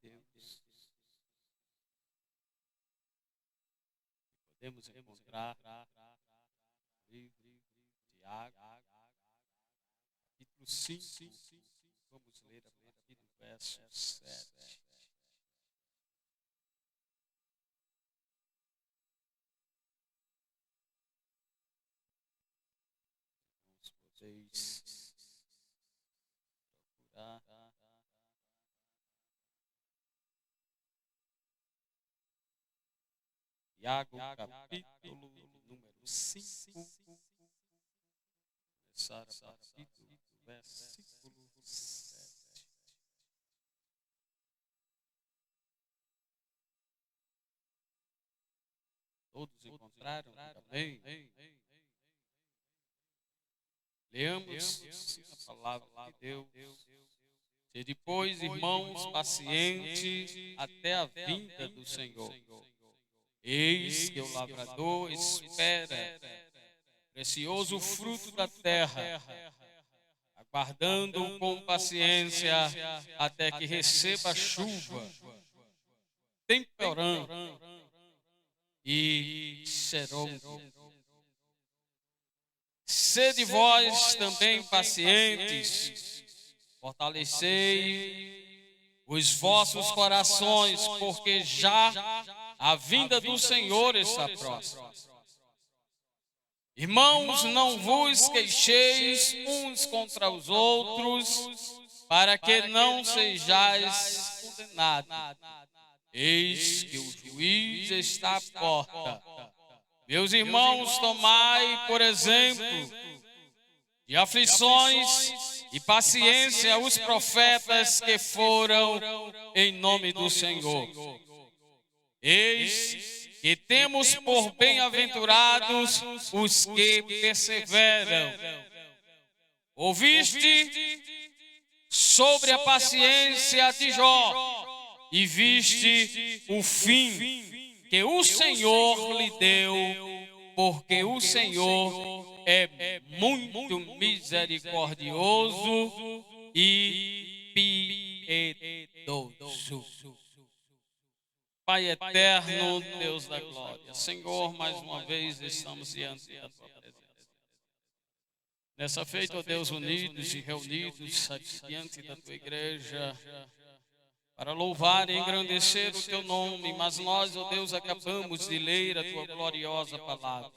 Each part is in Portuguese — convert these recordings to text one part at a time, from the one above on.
Deus. Podemos encontrar no livro de Tiago, capítulo 5. Vamos ler a partir do verso 7. Vocês procurar. Tiago, capítulo número 5. Começar a partir do versículo 7. Todos encontraram? Amém. Leamos a palavra de Deus. E depois, irmãos, pacientes até a vinda do Senhor. Eis que o lavrador espera precioso fruto da terra, aguardando com paciência até que receba chuva, temporã e serôdia. Sede vós também pacientes, fortalecei os vossos corações, porque já a vinda do Senhor está próxima. Irmãos, não vos queixeis uns contra os outros, para que não sejais condenados. Eis que o juiz está à porta. Meus irmãos, tomai, por exemplo, de aflições e paciência os profetas que foram em nome do Senhor. Eis que temos por bem-aventurados os que perseveram. Ouviste sobre a paciência de Jó e viste o fim que o Senhor lhe deu, porque o Senhor é muito misericordioso e piedoso. Pai eterno, Deus da glória, Senhor, mais uma vez estamos diante da tua presença. Nessa feita, ó Deus, unidos e reunidos aqui diante da tua igreja, para louvar e engrandecer o teu nome, mas nós, ó Deus, acabamos de ler a tua gloriosa palavra.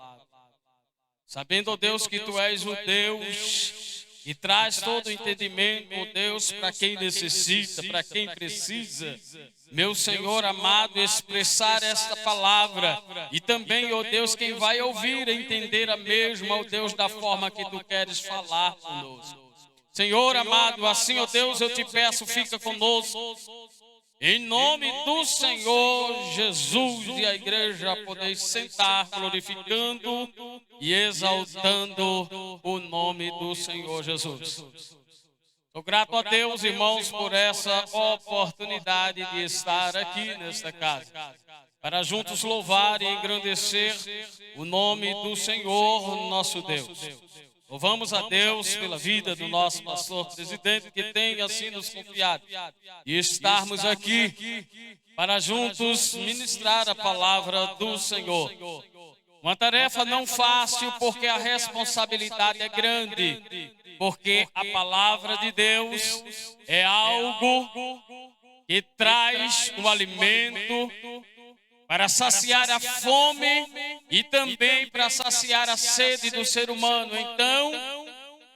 Sabendo, ó Deus, que tu és o Deus e traz todo o entendimento, ó Deus, para quem necessita, para quem precisa, meu Senhor amado, expressar esta palavra e também, ó Deus, quem vai ouvir e entender a mesma, ó Deus, da forma que tu queres falar conosco. Senhor amado, assim, ó Deus, eu te peço, fica conosco. Em nome do Senhor Jesus, e a igreja poder sentar glorificando e exaltando o nome do Senhor Jesus. Sou grato a Deus, irmãos, por essa oportunidade de estar aqui nesta casa, para juntos louvar e engrandecer o nome do Senhor nosso Deus. Louvamos a Deus pela vida do nosso pastor presidente, que tem assim nos confiado, e estarmos aqui para juntos ministrar a palavra do Senhor. Uma tarefa não fácil, porque a responsabilidade é grande, porque a palavra de Deus é algo que traz o alimento para saciar a fome e também para saciar a sede do ser humano. Então,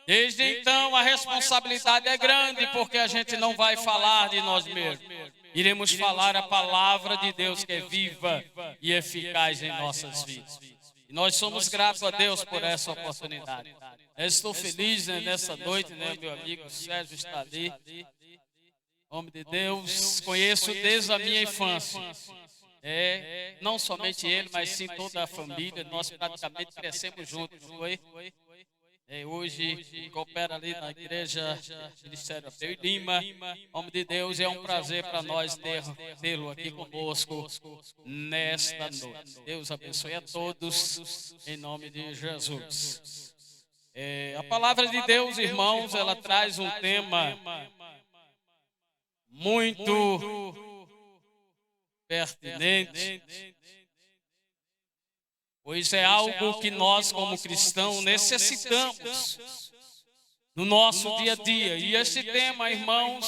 desde então, a responsabilidade é grande, porque a gente não vai falar de nós mesmos. Iremos falar a palavra de Deus, que é viva e eficaz em nossas vidas. E nós somos gratos a Deus por essa oportunidade. Eu estou feliz, nessa noite, meu amigo Sérgio está ali. Homem de Deus, conheço desde a minha infância. Não somente ele, mas sim toda a família. Nós praticamente crescemos juntos, não foi? Hoje coopera ali na igreja Ministério Abreu e Lima. Homem de Deus, é um prazer para nós tê-lo aqui conosco nesta noite. Deus abençoe a todos, em nome de Jesus. A palavra de Deus, irmãos, ela traz um tema muito pertinente, pois é algo que nós, como cristãos, necessitamos no nosso dia a dia. E esse tema, irmãos,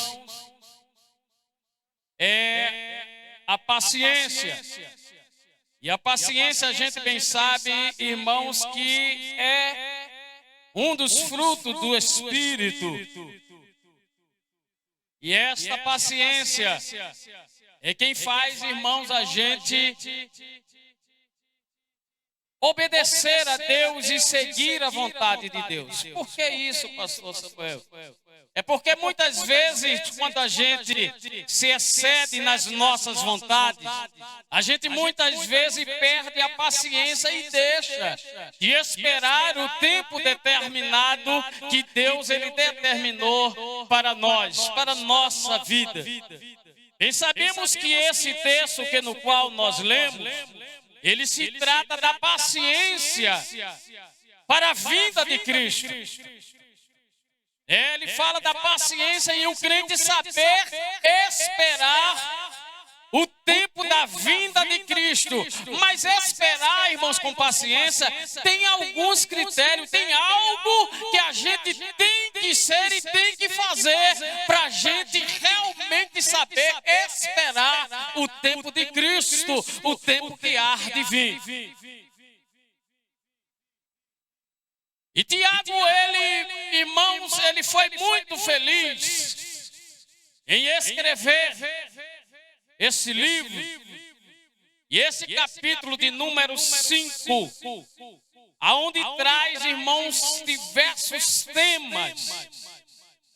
é a paciência. E a paciência, a gente bem sabe, irmãos, que é um dos frutos do Espírito. E esta paciência é quem faz, irmãos, a gente obedecer a Deus e seguir a vontade de Deus. Por que isso, pastor Samuel? É porque muitas vezes, quando a gente se excede nas nossas vontades, a gente muitas vezes perde a paciência e deixa de esperar o tempo determinado que Deus ele determinou para nós, para a nossa vida. Bem sabemos que esse texto que no qual nós lemos, ele se trata da paciência para a vinda de Cristo. Ele fala da paciência e o crente saber esperar o tempo da vinda de Cristo. Mas esperar, irmãos, com paciência, tem alguns critérios, tem algo que a gente tem que ser e tem que fazer para a gente realmente saber esperar o tempo de Cristo, o tempo que há de vir. E Tiago, ele, irmãos, ele foi muito feliz em escrever esse livro. E esse capítulo de número 5, aonde traz, irmãos, diversos temas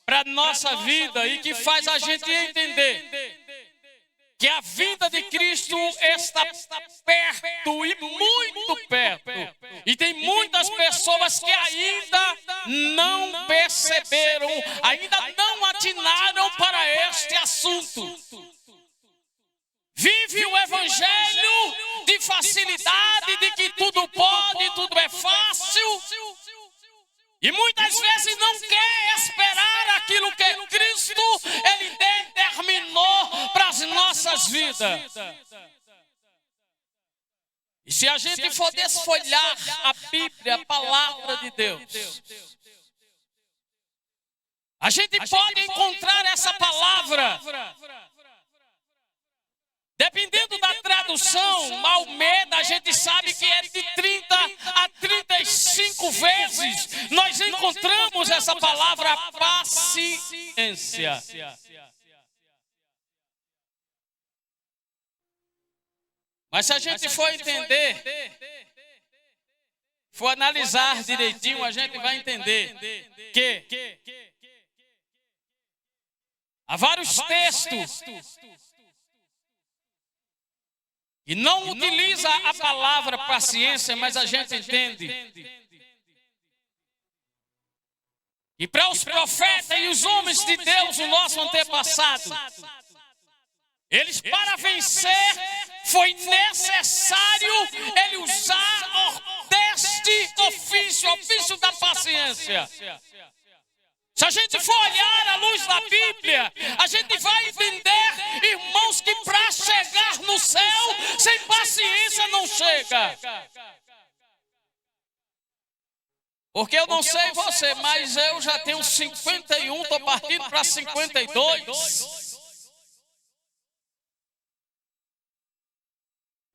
para a nossa vida e que faz a gente entender que a vinda de Cristo está perto e muito perto. E tem muitas pessoas que ainda não perceberam, ainda não atinaram para este assunto. Vive o evangelho de facilidade, de que tudo pode, tudo é fácil. E muitas vezes não quer esperar aquilo que Cristo ele determinou para as nossas vidas. E se a gente for desfolhar a Bíblia, a palavra de Deus, a gente pode encontrar essa palavra, dependendo da tradução, Almeida, a gente sabe que é de 30 a 35 vezes. Nós encontramos essa palavra paciência. Mas se a gente for entender, for analisar direitinho, a gente vai entender que há vários textos e não utiliza a palavra paciência, mas a gente entende. E para os profetas e os homens de Deus, o nosso antepassado, eles para vencer foi necessário ele usar deste ofício da paciência. Se a gente for olhar à luz da Bíblia, a gente vai entender, irmãos, que para chegar no céu, sem paciência não chega. Porque eu não sei você, mas eu já tenho 51, estou partindo para 52.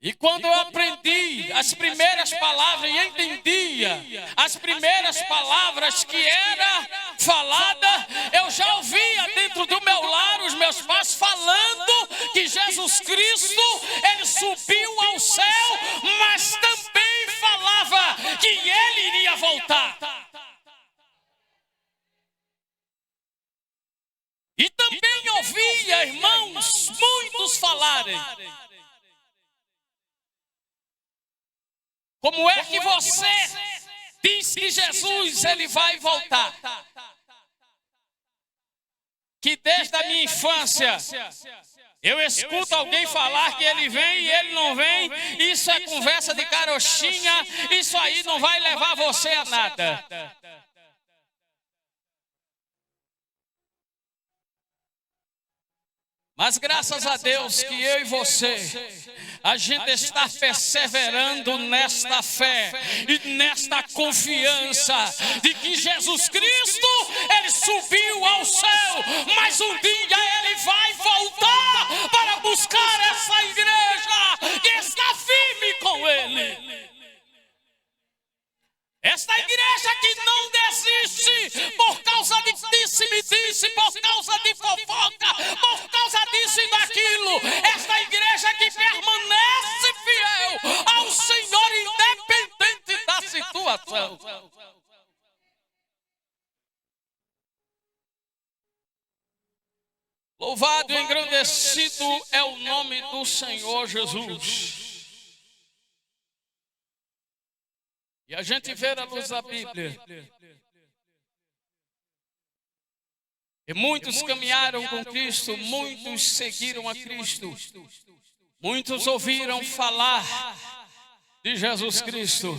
E quando eu aprendi as primeiras palavras e entendia as primeiras palavras que era falada, eu já ouvia dentro do meu lar os meus pais falando que Jesus Cristo, ele subiu ao céu, mas também falava que ele iria voltar. E também ouvia, irmãos, muitos falarem: como é que você diz que Jesus ele vai voltar? Que desde a minha infância eu escuto alguém falar que ele vem e ele não vem. Isso é conversa de carochinha. Isso aí não vai levar você a nada. Mas graças a Deus que eu e você, a gente está perseverando nesta fé e nesta confiança de que Jesus Cristo, Ele subiu ao céu, mas um dia Ele vai voltar para buscar essa igreja que está firme com Ele. Esta igreja que não desiste por causa de disse-me-disse, por causa de fofoca, por causa disso e daquilo. Esta igreja que permanece fiel ao Senhor independente da situação. Louvado e engrandecido é o nome do Senhor Jesus. E a gente vê à luz da Bíblia. E muitos caminharam com Cristo, muitos seguiram a Cristo. Muitos ouviram falar de Jesus Cristo.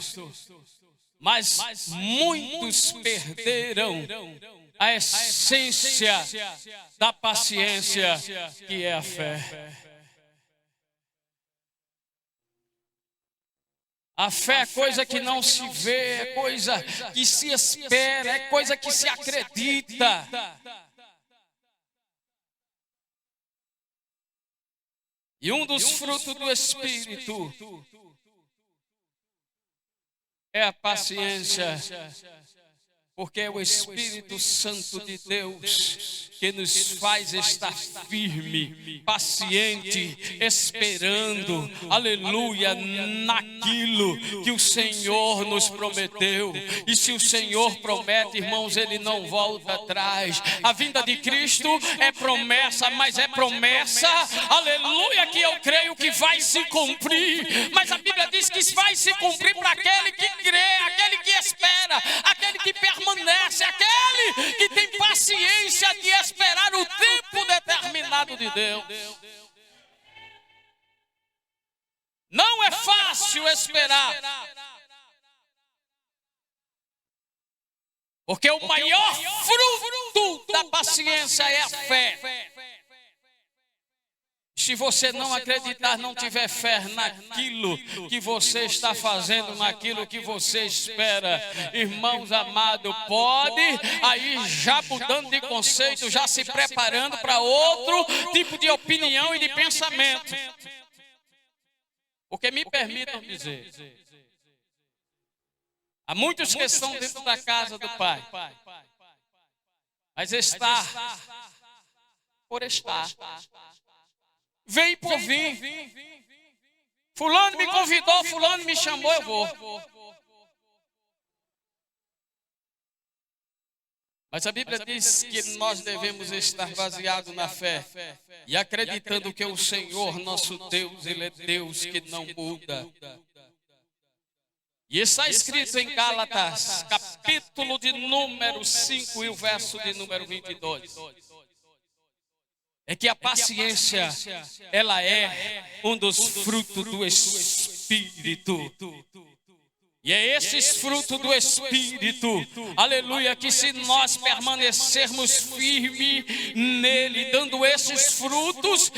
Mas muitos perderam a essência da paciência que é a fé. A fé é coisa que não se vê, é coisa que se espera, é coisa que se acredita. E um dos frutos do Espírito é a paciência, porque é o Espírito Santo de Deus que nos faz estar firme, paciente, esperando, aleluia, naquilo que o Senhor nos prometeu. E se o Senhor promete, irmãos, Ele não volta atrás. A vinda de Cristo é promessa, mas é promessa, aleluia, que eu creio que vai se cumprir. Mas a Bíblia diz que vai se cumprir para aquele que crê, aquele que espera, aquele que permanece, aquele que tem paciência de esperar o tempo determinado de Deus. Não é fácil esperar, porque o maior fruto da paciência é a fé. Se você não acreditar, não tiver fé naquilo que você está fazendo, naquilo que você espera, irmãos amados, pode aí já mudando de conceito, já se preparando para outro tipo de opinião e de pensamento. Porque me permitam dizer, há muitos que estão dentro da casa do Pai, mas está por estar. Vem por vir. Fulano me convidou, fulano me chamou, eu vou. Mas a Bíblia diz que nós devemos estar baseados na fé e acreditando que o Senhor, nosso Deus, Ele é Deus que não muda. E está escrito em Gálatas, capítulo de número 5 e o verso de número 22. É que a paciência, ela é um dos frutos do Espírito. E é esses frutos do Espírito, aleluia, que se nós permanecermos firmes nele, dando esses frutos,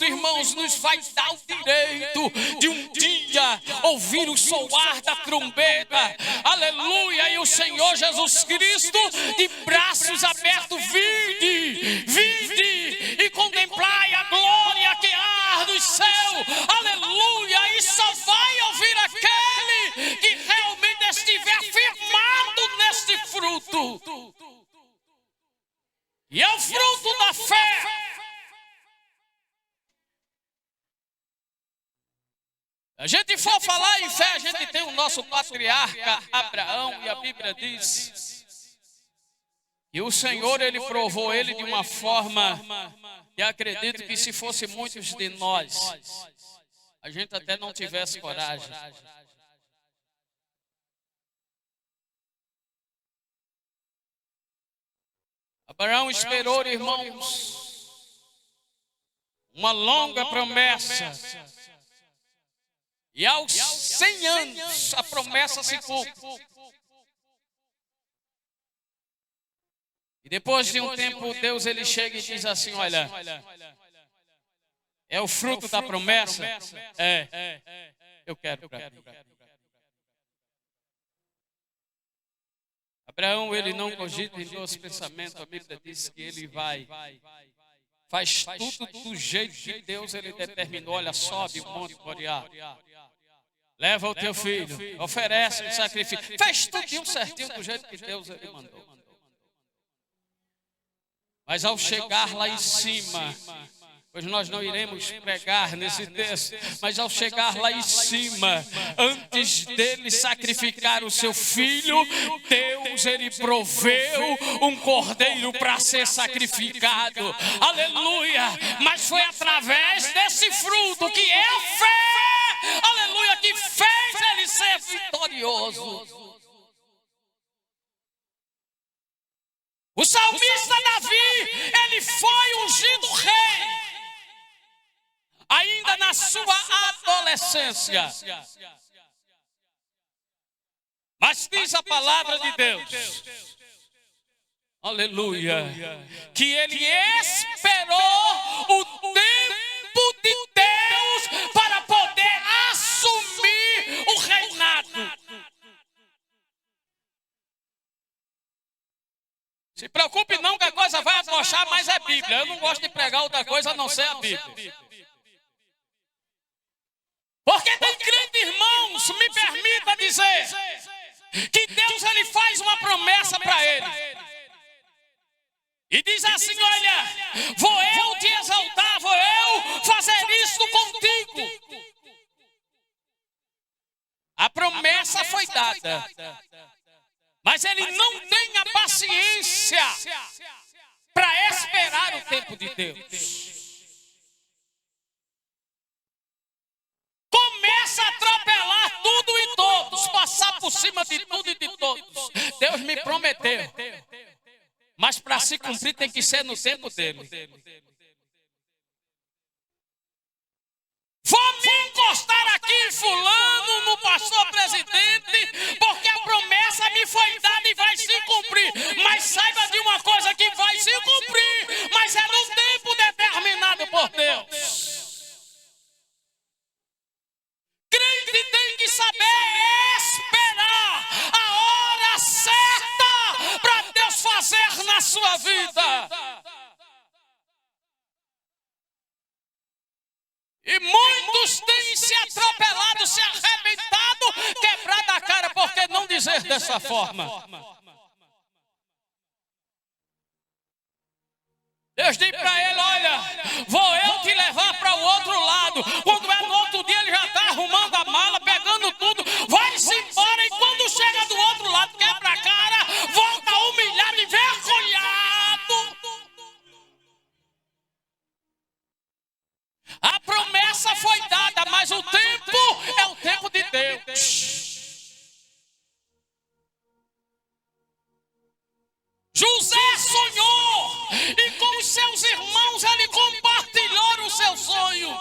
irmãos, nos vai dar o direito de um dia ouvir o soar da trombeta, aleluia, e o Senhor Jesus Cristo de braços abertos, vinde e contemplai a glória que há no céu, aleluia, e só vai ouvir aquele que realmente estiver firmado neste fruto. E é o fruto da fé. A gente for falar em fé, a gente tem o nosso patriarca Abraão, e a Bíblia diz que o Senhor, Ele provou ele de uma forma que acredito que se fosse muitos de nós, a gente até não tivesse coragem. Abraão esperou, irmãos, uma longa promessa. E aos 100 anos a promessa se cumpre. E depois de um tempo, Deus ele chega e diz assim, olha, é o fruto da promessa? Eu quero para mim. Abraão, ele não cogita em dois pensamentos, a Bíblia diz que ele faz tudo do jeito que Deus ele determinou. Olha, sobe o monte Moriá, leva o teu filho, oferece um sacrifício, faz tudo certinho do jeito que Deus ele mandou. Mas ao chegar lá em cima, pois nós não iremos pregar nesse texto, mas ao chegar lá em cima, antes dele sacrificar o seu filho, Deus ele proveu um cordeiro para ser sacrificado. Aleluia! Mas foi através desse fruto que é a fé, aleluia, que fez ele ser vitorioso. O salmista Davi, ele foi ungido rei, ainda na sua adolescência. Mas diz a palavra de Deus, aleluia, que ele esperou o tempo de Deus para poder assumir o reinado. Se preocupe não que a coisa vai afrouxar, mas é Bíblia. Eu não gosto de pregar outra coisa a não ser a Bíblia. Porque tem crente, irmãos, me permita dizer, que Deus ele faz uma promessa para ele. E diz assim, olha, vou eu te exaltar, vou eu fazer isso contigo. A promessa foi dada. Mas ele não tem a paciência para esperar o tempo de Deus. Começa a atropelar tudo e todos, passar por cima de tudo e de todos. Deus me prometeu. Mas para se cumprir tem que ser no tempo dele. Vou me encostar aqui, fulano, no pastor presidente, porque a promessa me foi dada e vai se cumprir. Mas saiba de uma coisa, que vai se cumprir, mas é no tempo determinado por Deus. Crente tem que saber esperar a hora certa para Deus fazer na sua vida. E muitos têm se atropelado, se arrebentado, quebrado a cara, por que não dizer dessa forma? Deus diz para ele, olha, vou eu te levar para o outro lado. Quando é no outro dia, ele já está arrumando a mala, pegando tudo, vai-se embora, e quando chega do outro lado, quebra a cara, volta humilhado e envergonhado. A promessa foi dada, mas o tempo é o tempo de Deus. José sonhou e com os seus irmãos ele compartilhou o seu sonho.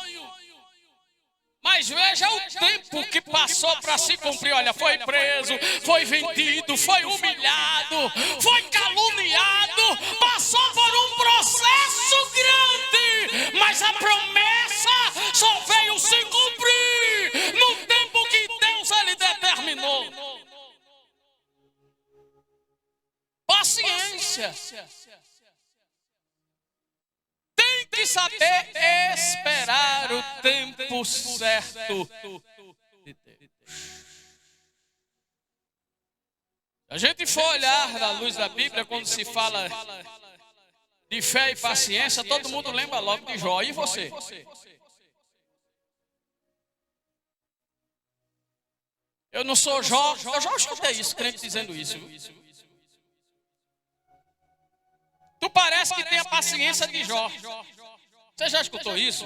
Mas veja o tempo que passou para se cumprir. Olha, foi preso, foi vendido, foi humilhado, foi caluniado, passou por um processo grande, mas a promessa só veio se cumprir no tempo que Deus ele determinou. Paciência. Tem que saber esperar o tempo certo de Deus. Se a gente for olhar na luz da Bíblia, quando se fala de fé e paciência, todo mundo lembra logo de Jó. E você? Eu não sou Jó. Eu já escutei isso, crente dizendo isso. Tu parece que tem a paciência de Jó. Você já escutou isso?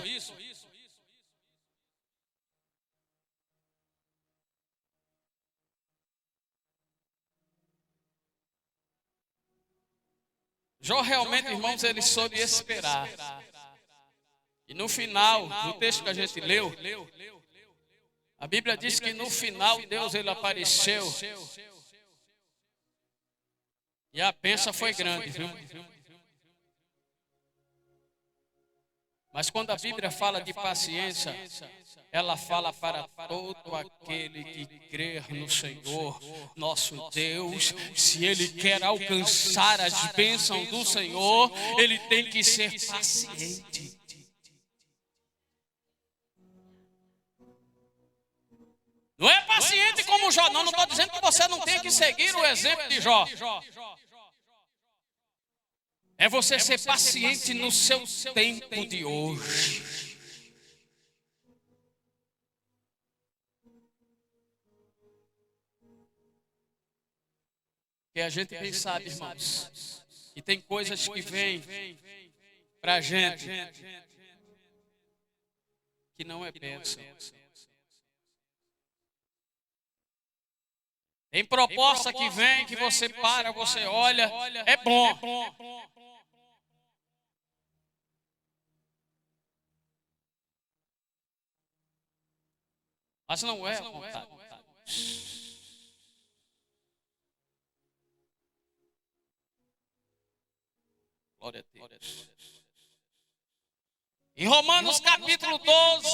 Jó realmente, irmãos, ele soube esperar. E no final, no texto que a gente leu, a Bíblia diz que no final Deus ele apareceu E a pensa foi grande, viu? Mas quando a Bíblia fala de paciência, ela fala para todo aquele que crer no Senhor, nosso Deus. Se ele quer alcançar as bênçãos do Senhor, ele tem que ser paciente. Não é paciente como Jó, não estou dizendo que você não tem que seguir o exemplo de Jó. É você ser paciente no seu tempo de hoje. Porque a gente bem sabe, irmãos, que tem coisas que vêm para a gente que não é bênção. Tem proposta que vem, que você para, você olha, é bom. Mas não é a vontade. Glória a Deus. Em Romanos capítulo 12,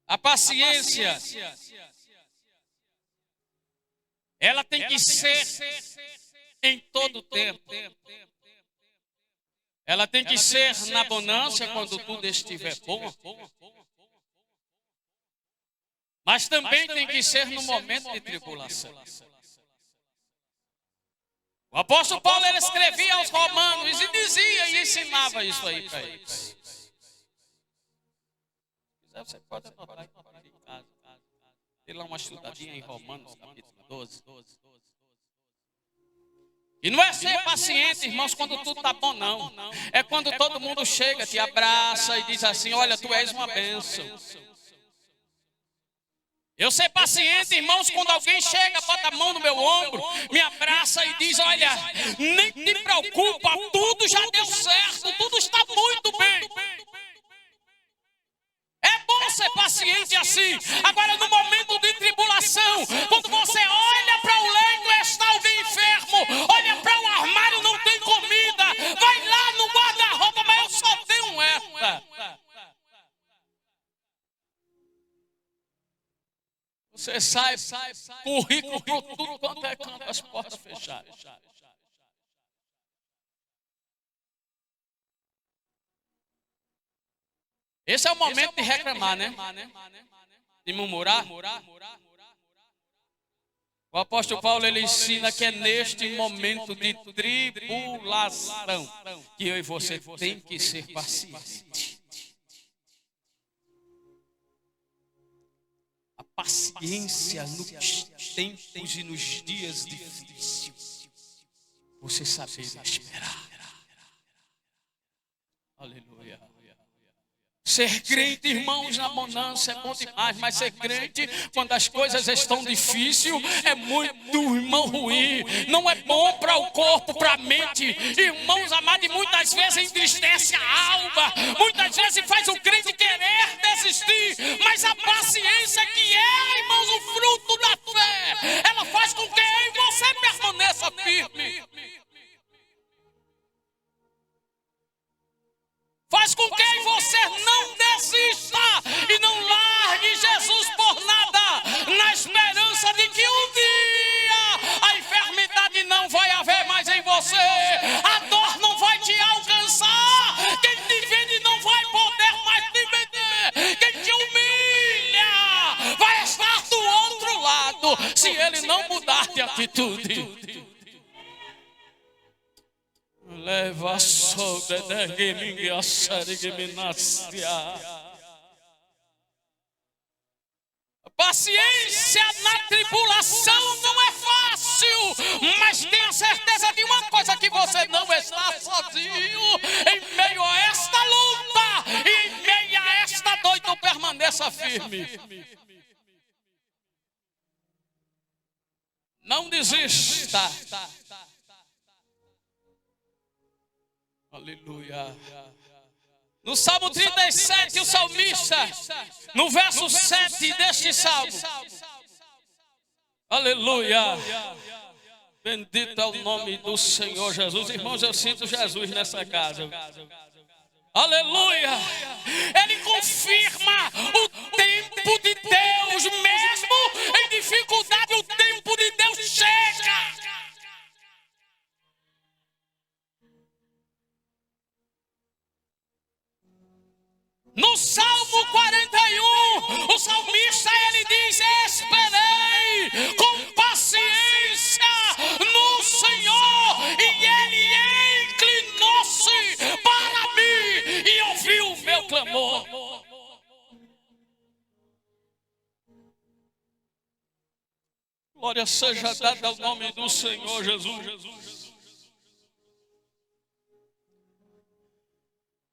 a paciência, ela tem que ser em todo tempo. Ela tem que ser na bonança quando tudo estiver bom. Mas também tem que ser no momento de tribulação. O apóstolo Paulo, ele escrevia aos romanos e dizia e ensinava isso aí para eles. Você pode anotar em casa. Tem lá uma estudadinha em Romanos, capítulo 12. E não é ser paciente, irmãos, quando tudo está bom, não. É quando todo mundo chega, te abraça e diz assim, olha, tu és uma bênção. Eu ser paciente, irmãos, quando alguém chega, bota a mão no meu ombro, me abraça e diz, olha, nem te preocupa, tudo já deu certo, tudo está muito bem. É bom ser paciente assim. Agora, no momento de tribulação, quando você olha para o leito, está alguém enfermo, olha para o armário, não tem comida, vai lá no guarda-roupa, mas eu só tenho esta. Você sai currículo por tudo quanto é canto, as portas fechadas. Esse é o momento de reclamar, né? De murmurar. O apóstolo Paulo, ele ensina que é neste momento de tribulação que eu e você tem que ser paciente. A paciência nos tempos e nos dias difíceis. Você saber esperar. Aleluia. Ser crente, irmãos, na bonança é bom demais, mas ser crente, quando as coisas estão difíceis, é muito, irmão, ruim. Não é bom para o corpo, para a mente. Irmãos amados, e muitas vezes entristece a alma. Muitas vezes faz o crente querer desistir. Mas a paciência que é, irmãos, o fruto da fé, ela faz com que eu e você permaneça firme. Faz com que você não desista e não largue Jesus por nada, na esperança de que um dia a enfermidade não vai haver mais em você, a dor não vai te alcançar, quem te vende não vai poder mais te vender, quem te humilha vai estar do outro lado, se ele não mudar de atitude. Leva a sombra da gueminga a sarigueminacia. Paciência na tribulação não é fácil, mas tenha certeza de uma coisa, que você não está sozinho. Em meio a esta luta e em meio a esta dor, permaneça firme. Não desista. Aleluia. No Salmo 37, o salmista, no verso 7 deste salmo, Aleluia. Bendito é o nome do Senhor Jesus. Irmãos, eu sinto Jesus nessa casa. Aleluia. Ele confirma o tempo de Deus. Mesmo em dificuldade, o tempo de Deus chega. No Salmo 41, o salmista ele diz: esperei com paciência no Senhor, e ele inclinou-se para mim e ouviu o meu clamor. Glória seja dada ao nome do Senhor Jesus.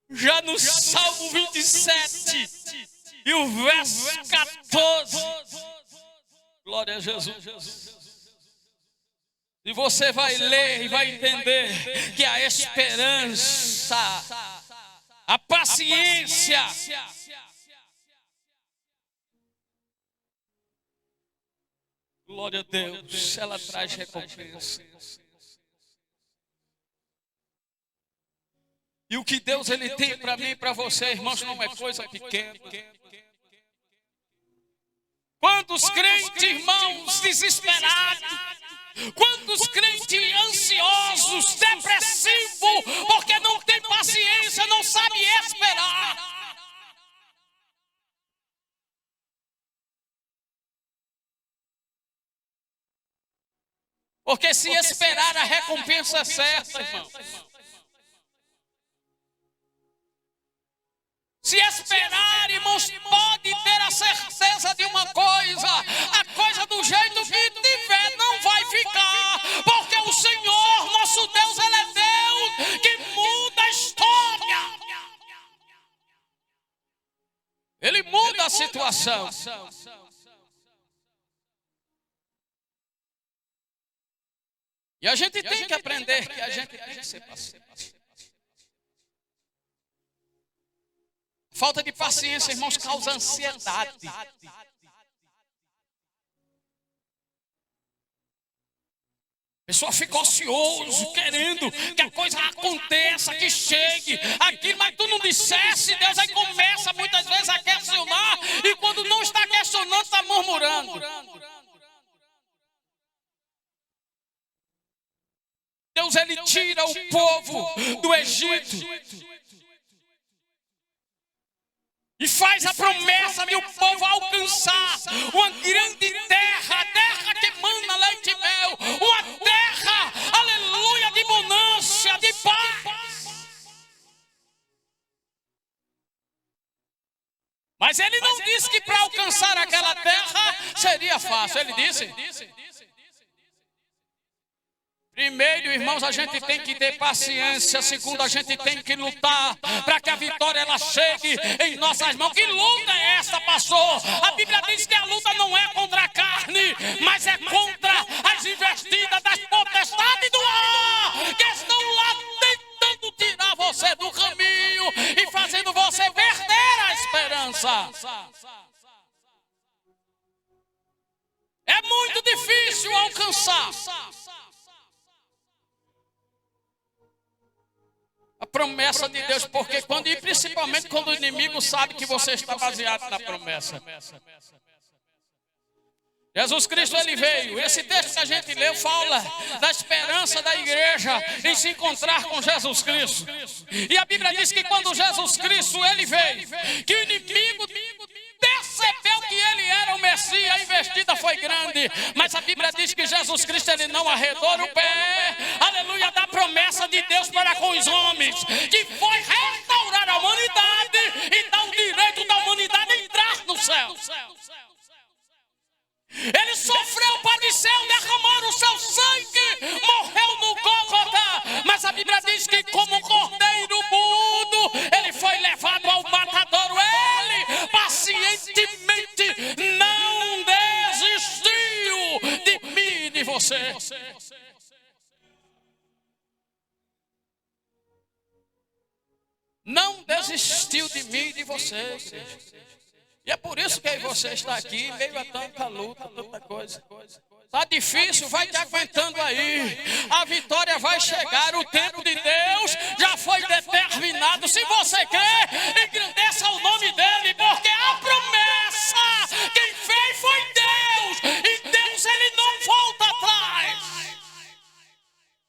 Já no Salmo 27 e o verso 14, glória a Jesus. E você vai ler e vai entender que a esperança, a paciência, glória a Deus, ela traz recompensa. E o que Deus ele tem para mim e para você, irmãos, não é coisa pequena. Quantos crentes, irmãos, desesperados, quantos crentes ansiosos, depressivos, porque não tem paciência, não sabe esperar. Porque se esperar, a recompensa é certa, irmão. Se esperar, irmãos, pode ter a certeza de uma coisa: a coisa do jeito que tiver não vai ficar, porque o Senhor, nosso Deus, Ele é Deus que muda a história. Ele muda a situação. E a gente tem que aprender que a gente tem que ser paciente. Falta de paciência, irmãos, causa ansiedade. A pessoa fica ocioso, querendo que a coisa aconteça, que chegue aquilo, mas tu não dissesse, Deus aí começa muitas vezes a questionar, e quando não está questionando, está murmurando. Deus, ele tira o povo do Egito e faz a promessa de o povo alcançar uma grande terra, a terra que mana leite e mel, uma terra, aleluia, de bonança, de paz. Mas ele não disse que para alcançar aquela terra seria fácil. Ele disse: primeiro, irmãos, a gente tem que ter paciência. Segundo, a gente tem que lutar para que a vitória ela chegue em nossas mãos. Que luta é essa, pastor? A Bíblia diz que a luta não é contra a carne, mas é contra as investidas das potestades do ar, que estão lá tentando tirar você do caminho e fazendo você perder a esperança. É muito difícil alcançar a promessa de Deus, porque e principalmente quando o inimigo sabe que você está baseado na promessa. Jesus Cristo, ele veio. Esse texto que a gente leu fala da esperança da igreja em se encontrar com Jesus Cristo. E a Bíblia diz que quando Jesus Cristo, ele veio, que o inimigo percebeu que ele era o Messias, a investida foi grande. Mas a Bíblia diz que Jesus Cristo, ele não arredou o pé, aleluia, da promessa de Deus para com os homens, que foi restaurar a humanidade e dar o direito da humanidade a entrar no céu. Ele sofreu, padeceu, derramou o seu sangue, morreu no Gólgota. Mas a Bíblia diz que como cordeiro mudo, ele foi levado ao matadouro. Ele pacientemente não desistiu de mim e de você. Não desistiu de mim e de você, igreja. E é por isso que você está aqui, em meio a tanta luta, tanta coisa. Está difícil, vai te aguentando aí. A vitória vai chegar. O tempo de Deus já foi determinado. Se você crê, engrandeça o nome dele, porque a promessa quem fez foi Deus. E Deus, ele não volta atrás.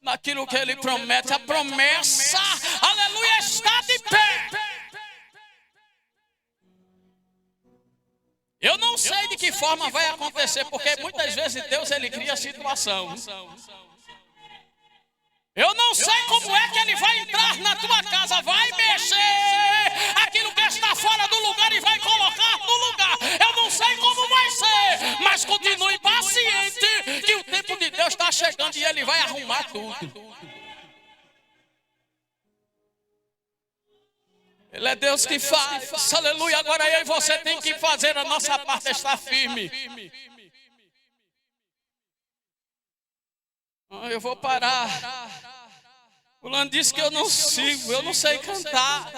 Naquilo que ele promete, a promessa, aleluia, está de pé. Eu não sei de que forma vai acontecer, porque muitas vezes Deus, ele cria a situação. Eu não sei como é que ele vai entrar na tua casa, vai mexer aquilo que está fora do lugar e vai colocar no lugar. Eu não sei como vai ser, mas continue paciente, que o tempo de Deus está chegando e ele vai arrumar tudo. Ele é Deus que faz, aleluia. Agora eu e você tem que fazer a nossa parte, estar firme. Eu vou parar. Fulano disse que eu não sigo, eu não sei cantar.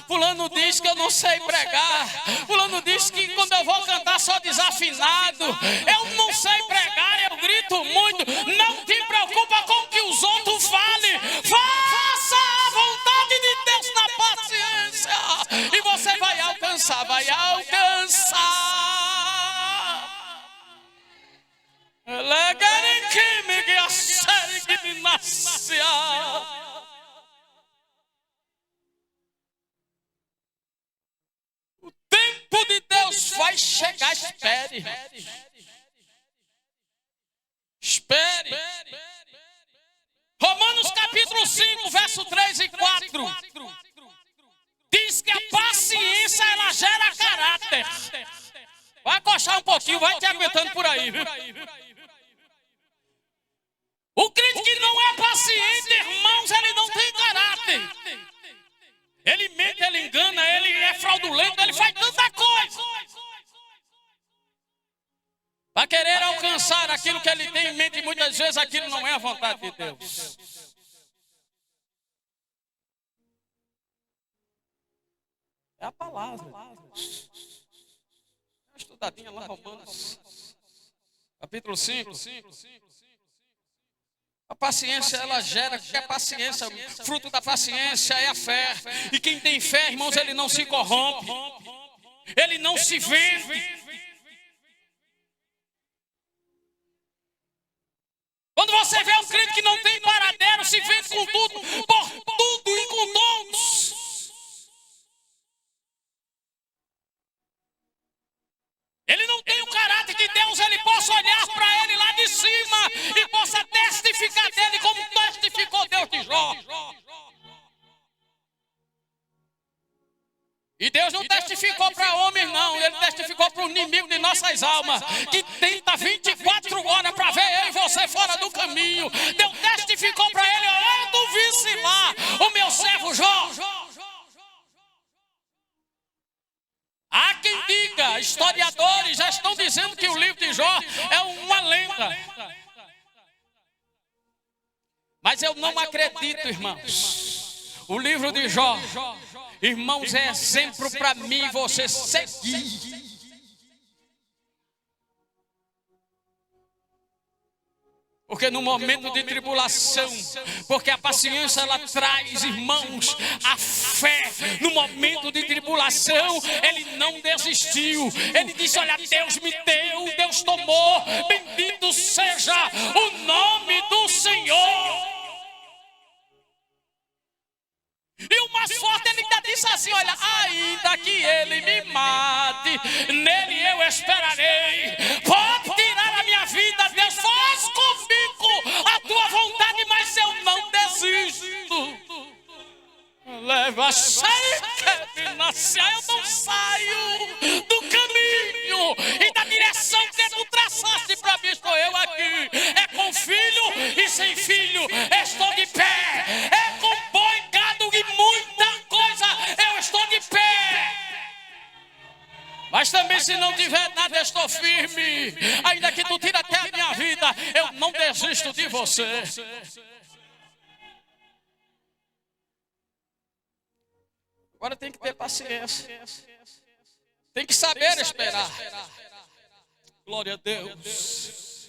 Fulano diz que eu não sei pregar. Fulano diz que quando eu vou cantar sou desafinado. Eu não sei pregar, eu grito muito. Não te preocupa com o que os outros falem. Faça a vontade de Deus na paciência. E você vai alcançar, vai alcançar. O tempo de Deus vai chegar, espere. Espere. Romanos capítulo 5, verso 3 e 4. Diz que a paciência, ela gera caráter. Vai coxar um pouquinho, vai te aguentando por aí, viu? O crente que não é paciente, irmãos, ele não tem caráter. Ele mente, ele engana, ele é fraudulento, ele faz tanta coisa. Para querer alcançar aquilo que ele tem em mente, muitas vezes aquilo não é a vontade de Deus. É a palavra. Uma estudadinha lá, Romanos, capítulo 5. A paciência, ela gera, que é paciência, fruto da paciência é a fé. E quem tem fé, irmãos, ele não se corrompe. Ele não se vende. Quando você vê um crente que não tem paradeiro, se vende com tudo, por tudo e com todos. Ele não tem o caráter de Deus, ele possa olhar para ele lá de cima e possa testificar dele como testificou Deus de Jó. E Deus não testificou para homens, não. Ele testificou para o inimigo de nossas almas, que tenta 24 horas para ver eu e você fora do caminho. Deus testificou para ele: olha do vice lá, o meu servo Jó. Há quem diga, historiadores já estão dizendo que o livro de Jó é uma lenda. Mas eu não acredito, irmãos. O livro de Jó, irmãos, é exemplo para mim e você seguir. Porque no momento de tribulação, porque a paciência ela traz, irmãos, a fé. No momento de tribulação, ele não desistiu. Ele disse: olha, Deus me deu, Deus tomou. Bendito seja o nome do Senhor. E o mais forte, ele ainda disse assim: olha, ainda que ele me mate, nele eu esperarei. Pode tirar a minha vida, Deus, faz comigo a tua vontade, mas eu não desisto. Leva eu não saio do caminho e da direção que tu traçaste para mim. Estou eu aqui. É com filho e sem filho, estou de pé. É com boi, gado e muita coisa, eu estou de pé. Mas também se não tiver nada, eu estou firme. Ainda que tu tire até a minha vida, eu não desisto de você. Agora tem que ter paciência. Tem que saber esperar. Glória a Deus.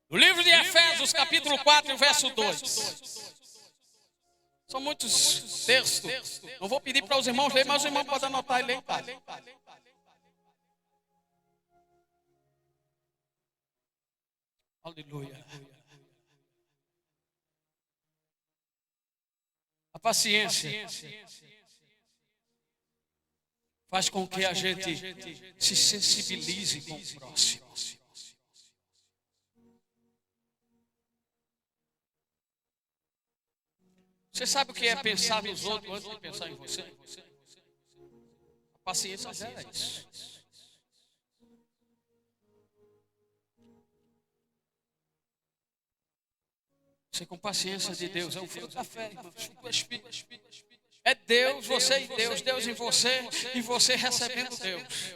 No livro de Efésios, capítulo 4, verso 2. São muitos textos. Não vou pedir para os irmãos lerem, mas os irmãos podem anotar e ler em casa. Aleluia. A paciência faz com que a gente se sensibilize com o próximo. Você sabe o que é pensar nos outros antes de pensar em você? A paciência gera isso. Você com paciência de Deus é o fruto da fé, irmãos. O Espírito. É Deus, você e Deus, Deus em você e você recebendo Deus.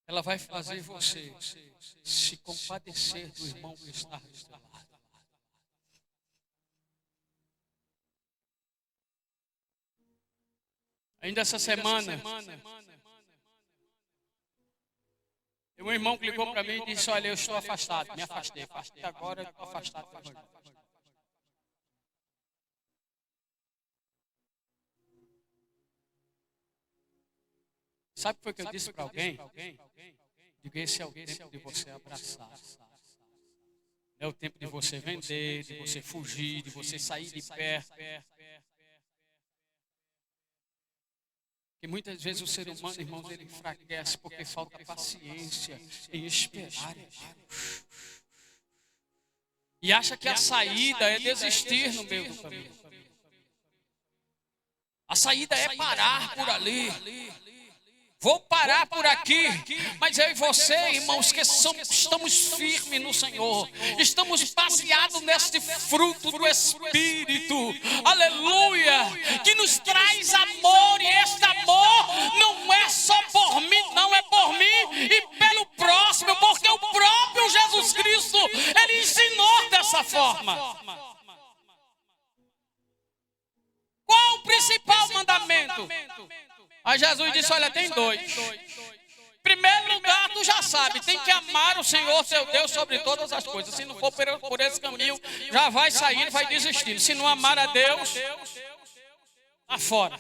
Ela vai fazer você se compadecer do irmão que está do seu lado. Ainda essa semana, um irmão que ligou para mim e disse: olha, eu estou afastado, me afastei agora, eu estou afastado. Sabe o que foi que eu disse para alguém? Digo, esse é o tempo de você abraçar. É o tempo de você vender, de você fugir, de você sair de perto. E muitas vezes o ser humano, irmãos, ele enfraquece porque falta paciência em esperar em Deus. E acha que a saída é desistir no meio do caminho. A saída é parar por ali. Vou parar por aqui, mas eu e você, irmãos, que estamos firmes no Senhor, estamos baseados neste fruto do Espírito, aleluia, que nos traz amor, e este amor não é só por mim, não é por mim e pelo próximo, porque o próprio Jesus Cristo, Ele ensinou dessa forma. Qual o principal mandamento? Aí Jesus disse, olha, tem dois. Em primeiro lugar, tu já sabe, tem que amar o Senhor, teu Deus, sobre todas as coisas. Se não for por esse caminho, já vai sair, vai desistir. Se não amar a Deus, afora.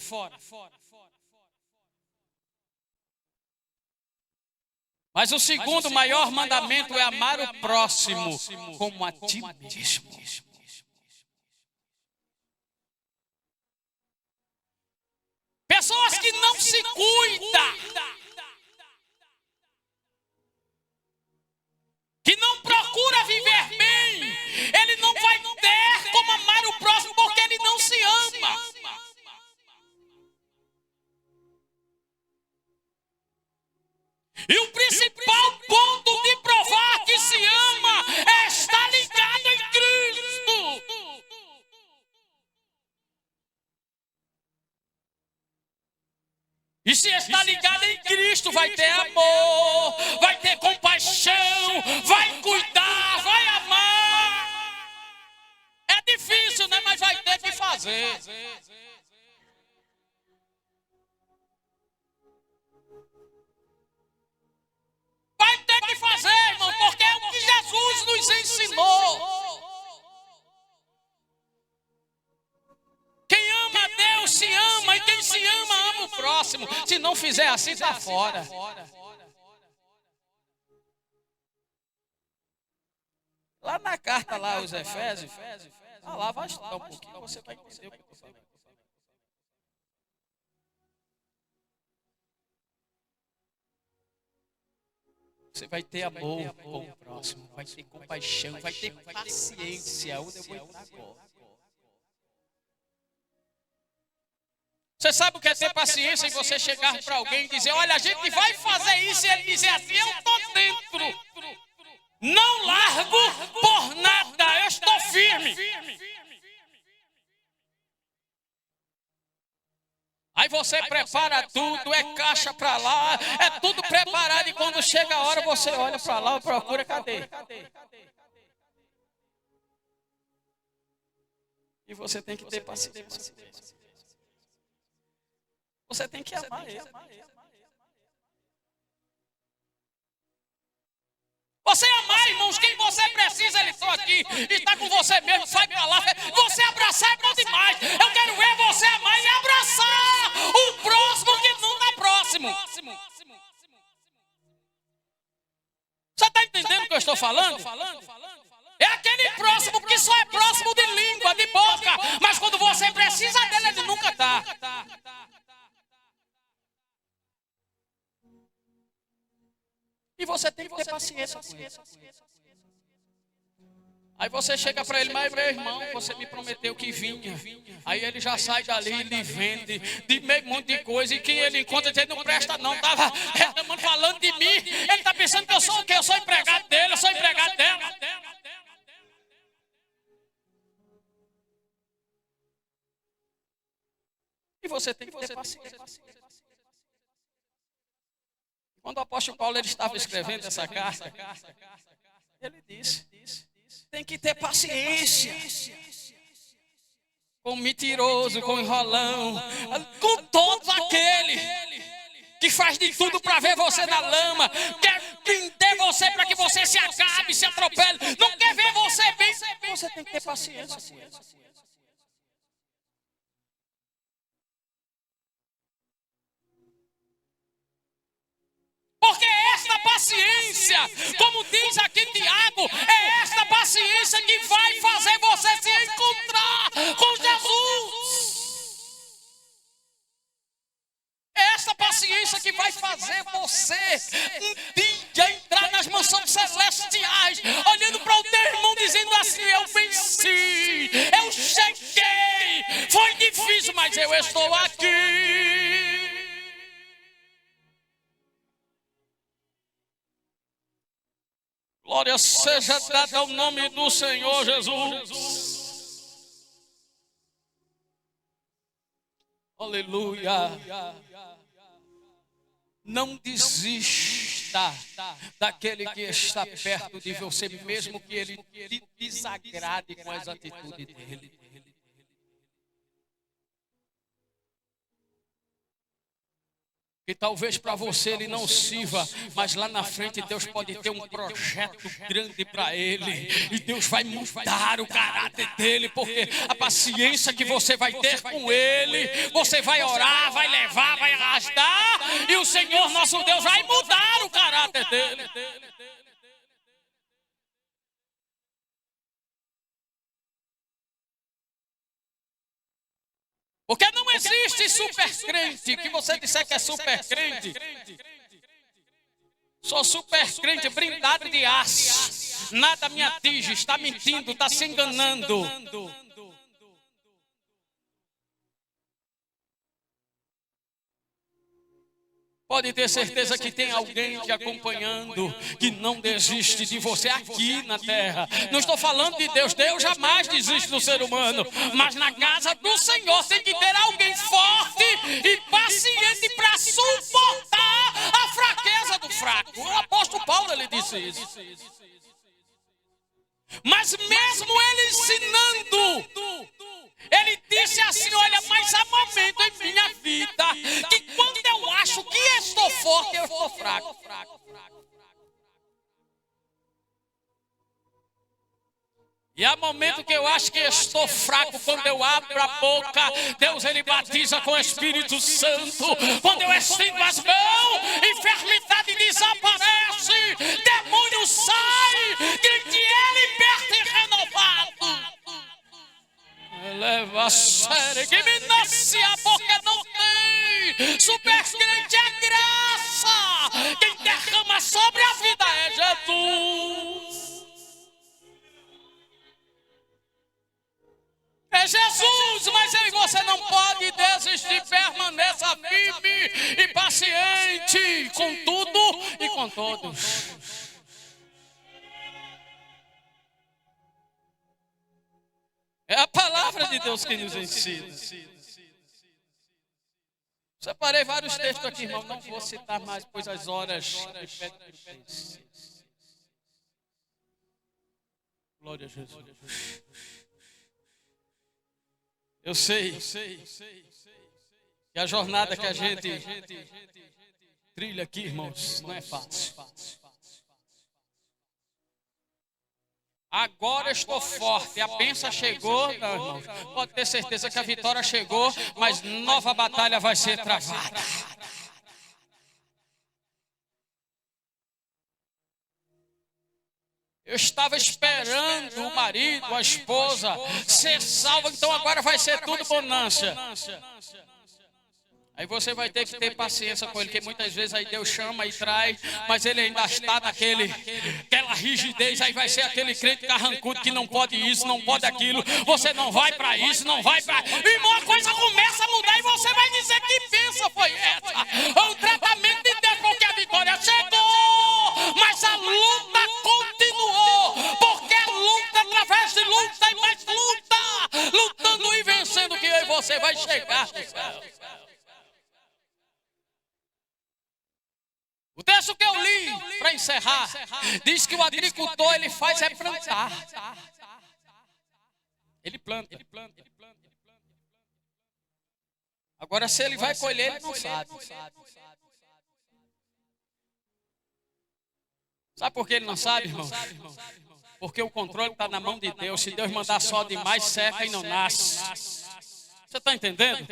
Mas o segundo maior mandamento é amar o próximo como a ti mesmo. Pessoas que não se cuidam, que não procura viver bem, ele não vai ter como amar o próximo porque ele não se ama. E o principal ponto de provar que se ama é estar ligado em Cristo. E se está ligado em Cristo, vai ter amor, vai ter compaixão, vai cuidar, vai amar. É difícil, né? Mas vai ter que fazer. Vai ter que fazer, irmão, porque é o que Jesus nos ensinou. Quem ama a Deus se ama, e quem se ama, ama o próximo. Se não fizer assim, está fora. Lá na carta, lá, os Efésios, lá vai estudar um pouquinho, você vai entender o que eu estou falando. Você vai ter amor com o próximo, vai ter compaixão, vai ter paciência. Onde eu vou entrar agora? Você sabe o que é ter paciência em você chegar para alguém e dizer, olha, a gente vai fazer isso, e ele dizer assim, eu estou dentro. Não largo por nada, eu estou firme. Aí você prepara tudo, é caixa para lá, é tudo preparado, e quando chega a hora você olha para lá e procura, cadê? E você tem que ter paciência. Você tem que amar ele. Você amar, irmãos, quem você precisa, ele está aqui, está com você mesmo, sai para lá. Você abraçar é bom demais. Eu quero ver você amar e abraçar o próximo que não está próximo. Você está entendendo o que eu estou falando? É aquele próximo que só é próximo de língua, de boca, mas quando você precisa dele, ele nunca está. E você tem que ter paciência com ele. Aí você chega para ele, mas meu irmão, você me prometeu que vinha. Aí ele já sai dali e lhe vende de meio monte de coisa. E quem ele encontra diz, não presta não, estava reclamando, falando de mim. Ele está pensando que eu sou o quê? Eu sou empregado dele, eu sou empregado dela. E você tem que ter paciência. Quando o apóstolo Paulo ele estava escrevendo essa carta, ele disse, tem que ter paciência com o mentiroso, com o enrolão, com todo aquele que faz de tudo para ver você na lama, quer prender você para que você se acabe, se atropele, não quer ver você bem. Você tem que ter paciência com ele. Porque é esta paciência, como diz aqui Tiago, é esta paciência que vai fazer você se encontrar com Jesus. É esta paciência que vai fazer você um dia entrar nas mansões celestiais, olhando para o teu irmão dizendo assim, eu venci, eu cheguei, foi difícil, mas eu estou aqui. Glória seja dada ao nome do Senhor Jesus. Aleluia. Não desista daquele que está perto de você, mesmo que ele te desagrade com as atitudes dele. Que talvez para você ele não sirva, mas lá na frente Deus pode ter um projeto grande para ele. E Deus vai mudar o caráter dele, porque a paciência que você vai ter com ele, você vai orar, vai levar, vai arrastar, e o Senhor nosso Deus vai mudar o caráter dele. Porque não existe super crente, que você disser que é super crente. Sou super crente, blindado de aço. Nada me atinge, está mentindo, está se enganando. Pode ter certeza que tem alguém te acompanhando, que não desiste de você aqui na terra. Não estou falando de Deus, Deus jamais desiste do ser humano. Mas na casa do Senhor tem que ter alguém forte e paciente para suportar a fraqueza do fraco. O apóstolo Paulo ele disse isso. Mas mesmo ele ensinando, ele disse assim, olha, mas há momento em minha vida que quando eu acho que estou forte, eu estou fraco. E há momento que eu acho que estou fraco, quando eu abro a boca, Deus ele batiza com o Espírito Santo. Quando eu estendo as mãos, enfermidade desaparece, demônio sai, grite ele liberta e renovado. Leva a sério que me nasce a boca não tem. Super crente é graça. Quem derrama sobre a vida é Jesus. É Jesus, mas eu e você não pode desistir. Permaneça firme e paciente com tudo e com todos. É a palavra de Deus que nos ensina. Separei vários textos aqui, irmão. Não vou citar mais, pois as horas me. Glória a Jesus. Eu sei que Que a jornada que a gente trilha aqui, irmãos, não é fácil. Agora estou forte, a bênção chegou, não, irmãos. Pode ter certeza que a vitória chegou, mas nova batalha vai ser travada. Eu estava esperando o marido, a esposa ser salvo, então agora vai ser tudo bonança. Aí você vai ter que ter paciência com ele, que muitas vezes aí Deus chama e traz, mas ele ainda está aquela rigidez, aí vai ser aquele crente carrancudo que não pode isso, não pode aquilo, você não vai para isso, não vai para... Irmão, a coisa começa a mudar e você vai dizer que bênção foi essa. O tratamento de Deus, porque a vitória chegou, mas a luta continuou, porque a luta através de luta e mais luta, lutando e vencendo, que eu e você vai chegar no céu. O texto que eu li, para encerrar, diz que o agricultor, ele faz é plantar. Ele planta. Agora, se ele vai colher, ele não sabe. Sabe por que ele não sabe, irmão? Porque o controle está na mão de Deus. Se Deus mandar sol demais, seca e não nasce. Você está entendendo?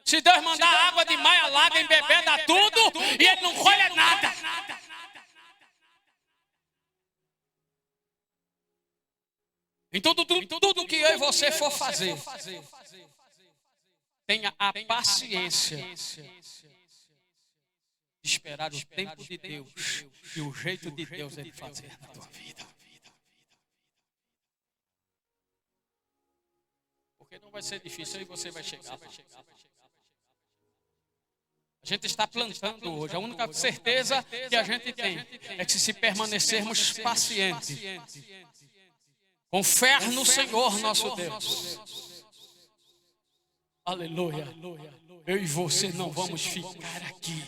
Se Deus mandar água demais, alaga, embebeda tudo e ele não colhe nada. Em tudo que eu e você for fazer, tenha a paciência de esperar o tempo de Deus e o jeito de Deus ele fazer na tua vida. Porque não vai ser difícil e você vai chegar. A gente está plantando hoje. A única certeza que a gente tem é que se permanecermos pacientes, com fé no Senhor nosso Deus. Aleluia. Eu e você não vamos ficar aqui,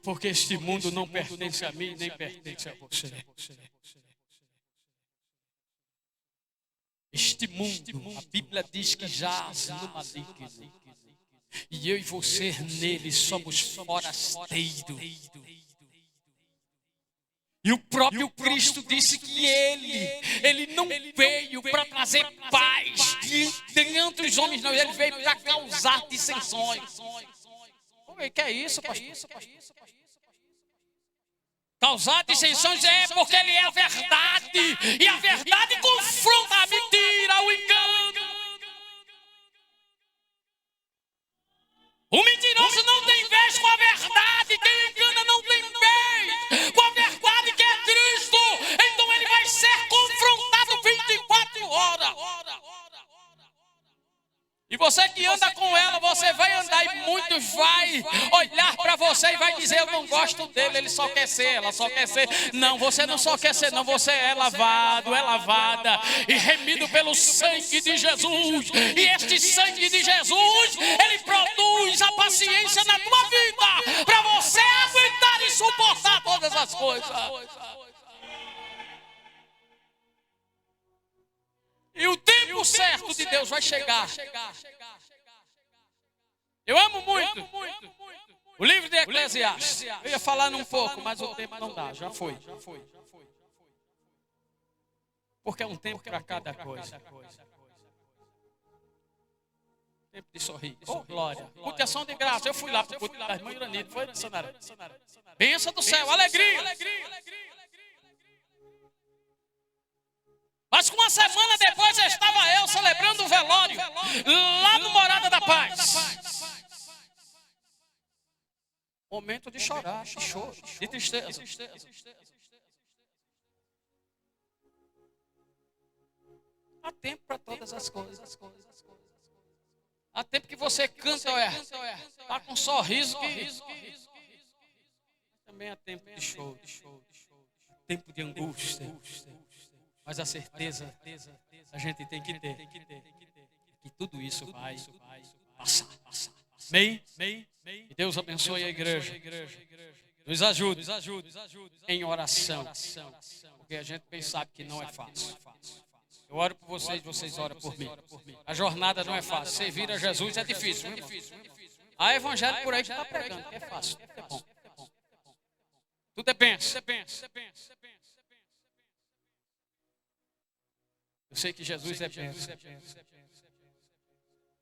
porque este mundo não pertence a mim, nem pertence a você. Este mundo, a Bíblia diz que jaz no maligno. E eu e você nele somos forasteiros. E o próprio Cristo disse que ele não veio para trazer paz entre os homens, não. Ele veio para causar dissensões. O que é isso, pastor? Causar dissensões é porque ele é a verdade. E a verdade confronta a mentira, o engano. O mentiroso não tem vez com a verdade. Quem engana não tem vez com a verdade que é Cristo. Então ele vai ser confrontado 24 horas. E você que anda com ela, você vai andar e muitos vai olhar para você e vai dizer: eu não gosto dele, ele só quer ser, ela só quer ser. Não, você não só quer ser, não, você é lavado, é lavada e remido pelo sangue de Jesus. E este sangue de Jesus, ele produz a paciência na tua vida para você aguentar e suportar todas as coisas. E o tempo certo de Deus vai chegar. Eu amo muito o livro de Eclesiastes. Eu ia falar um pouco, mas o tempo não dá, já foi. Porque é um tempo para cada coisa. Tempo de sorrir. Oh, glória. Culto de ação de graça. Eu fui lá para o culto da irmã Iranita. Foi, Sanaré? Bênção do céu, alegria. Mas com uma semana depois estava eu celebrando o velório lá no Morada da Paz. Momento de chorar, de choro, de tristeza. Há tempo para todas as coisas. Há tempo que você canta, está com um sorriso que... Também há tempo de choro, tempo de angústia. Mas a certeza a gente tem que ter que tudo isso vai passar. Amém? E Deus abençoe a igreja. Nos ajude em oração. Porque a gente bem sabe que não é fácil. Eu oro por vocês, vocês oram por mim. A jornada não é fácil. Servir a Jesus é difícil, meu irmão. Há evangelho por aí que está pregando, que é fácil, é bom. Tudo é bênção. Eu sei que Jesus é bênção.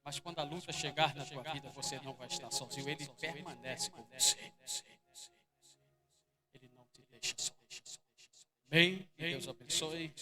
Mas quando a luta chegar na tua vida, você não vai estar sozinho. Ele permanece com você. Ele não te deixa só. Bem, Deus abençoe.